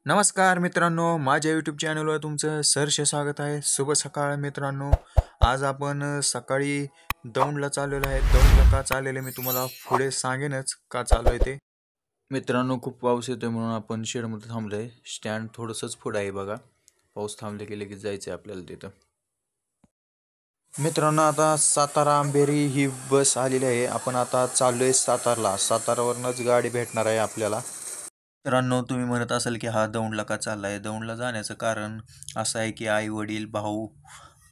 नमस्कार मित्रांनो, माझ्या यूट्यूब चॅनलवर तुमचं सहर्ष स्वागत आहे. शुभ सकाळ मित्रांनो. आज आपण सकाळी दौंडला चाललेलो आहे. दौंडला का चाललेले मी तुम्हाला पुढे सांगेनच का चालू आहे ते. मित्रांनो, खूप पाऊस येतोय म्हणून आपण शेडमध्ये थांबलोय. स्टँड थोडंसंच पुढं आहे बघा. पाऊस थांबले की लगेच जायचं आहे आपल्याला तिथं. मित्रांनो, आता सातारा अंबेरी ही बस आलेली आहे. आपण आता चाललोय सातारला. सातारावरूनच गाडी भेटणार आहे आपल्याला. मित्रांनो, तुम्ही म्हणत असाल की हा दौंडला का चाललाय. दौंडला जाण्याचं कारण असं आहे की आई वडील भाऊ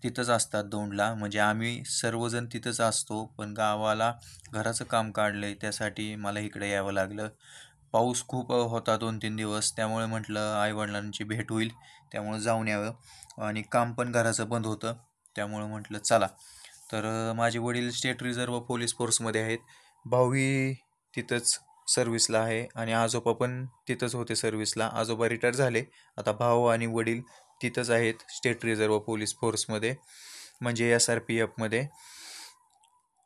तिथंच असतात दौंडला. म्हणजे आम्ही सर्वजण तिथंच असतो, पण गावाला घराचं काम काढलंय त्यासाठी मला इकडे यावं लागलं. पाऊस खूप होता 2-3 दिवस, त्यामुळे म्हटलं आईवडिलांची भेट होईल, त्यामुळे जाऊन यावं. आणि काम पण घराचं बंद होतं, त्यामुळं म्हटलं चला. तर माझे वडील स्टेट रिझर्व्ह पोलीस फोर्समध्ये आहेत. भाऊही तिथंच सर्व्हिसला आहे आणि आजोबा पण तिथंच होते सर्व्हिसला. आजोबा रिटायर झाले. आता भाऊ आणि वडील तिथंच आहेत स्टेट रिझर्व्ह पोलीस फोर्समध्ये, म्हणजे SRPFमध्ये.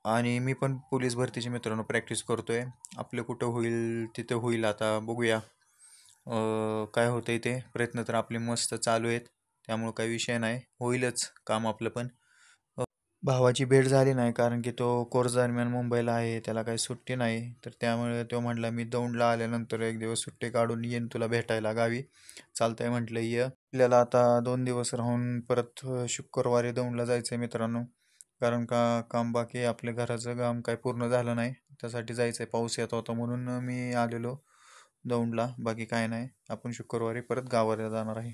आणि मी पण पोलीस भरतीची मित्रांनो प्रॅक्टिस करतोय. आपलं कुठं होईल तिथं होईल, आता बघूया काय होतंय ते. प्रयत्न तर आपले मस्त चालू आहेत, त्यामुळं काही विषय नाही, होईलच काम आपलं पण. भावाची भेट झाली नाही कारण की तो कोर्स दरम्यान मुंबईला आहे, त्याला काही सुट्टी नाही. तर त्यामुळे तो म्हटला मी दौंडला आल्यानंतर एक दिवस सुट्टी काढून येईन तुला भेटायला गावी. चालतंय म्हटलं ये. आपल्याला आता 2 दिवस राहून परत शुक्रवारी दौंडला जायचं आहे मित्रांनो. कारण का काम बाकी आहे, आपल्या घराचं काम काही पूर्ण झालं नाही, त्यासाठी जायचं आहे. पाऊस येत होता म्हणून मी आलेलो दौंडला, बाकी काय नाही. आपण शुक्रवारी परत गावाला जाणार आहे.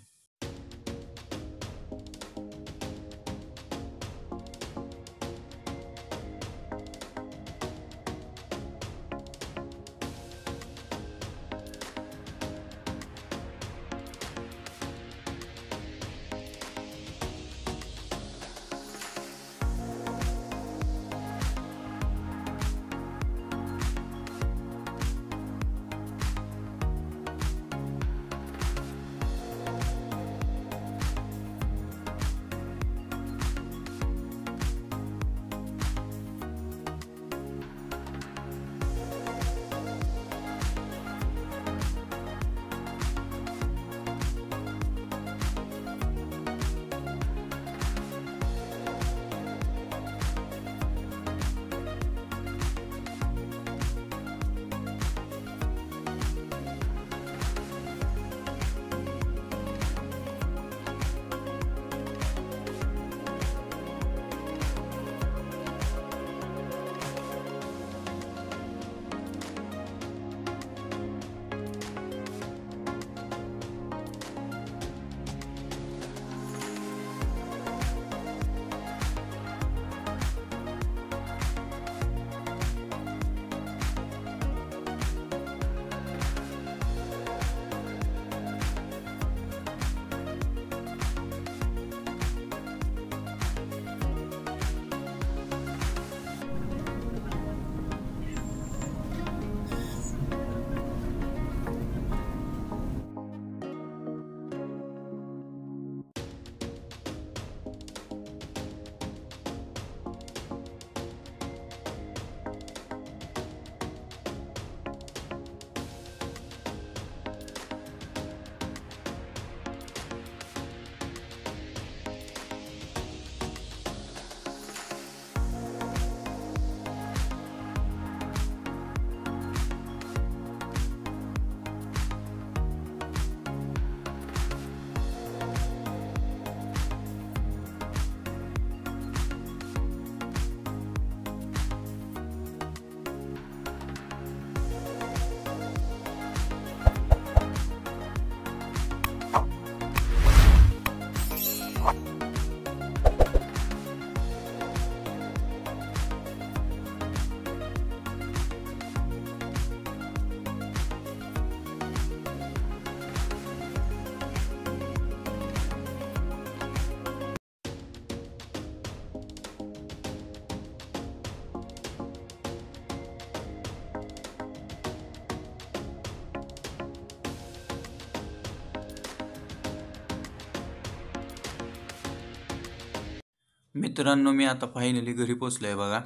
मित्रांनो, मी आता फायनली घरी पोचलो आहे बघा.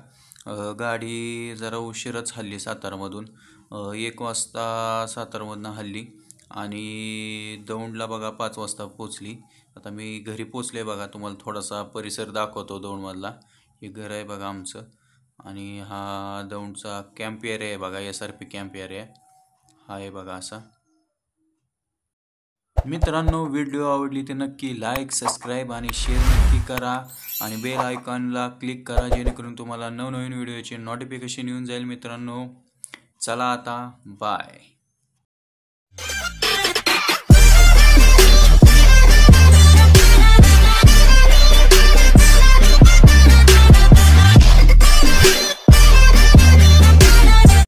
गाडी जरा उशिराच हल्ली सातारामधून. 1 वाजता सातारामधून हल्ली आणि दौंडला बघा 5 वाजता पोचली. आता मी घरी पोचले बघा. तुम्हाला थोडासा परिसर दाखवतो दौंडमधला. हे घर आहे बघा आमचं आणि हा दौंडचा कॅम्प एरिया आहे बघा. SRP कॅम्प एरिया हा आहे बघा असा. मित्रांनो, व्हिडिओ आवडली तर नक्की लाईक, सबस्क्राईब आणि शेअर नक्की करा आणि बेल आयकॉनला क्लिक करा जेणेकरून तुम्हाला नवनवीन व्हिडिओचे नोटिफिकेशन येऊन जाईल मित्रांनो. चला आता बाय.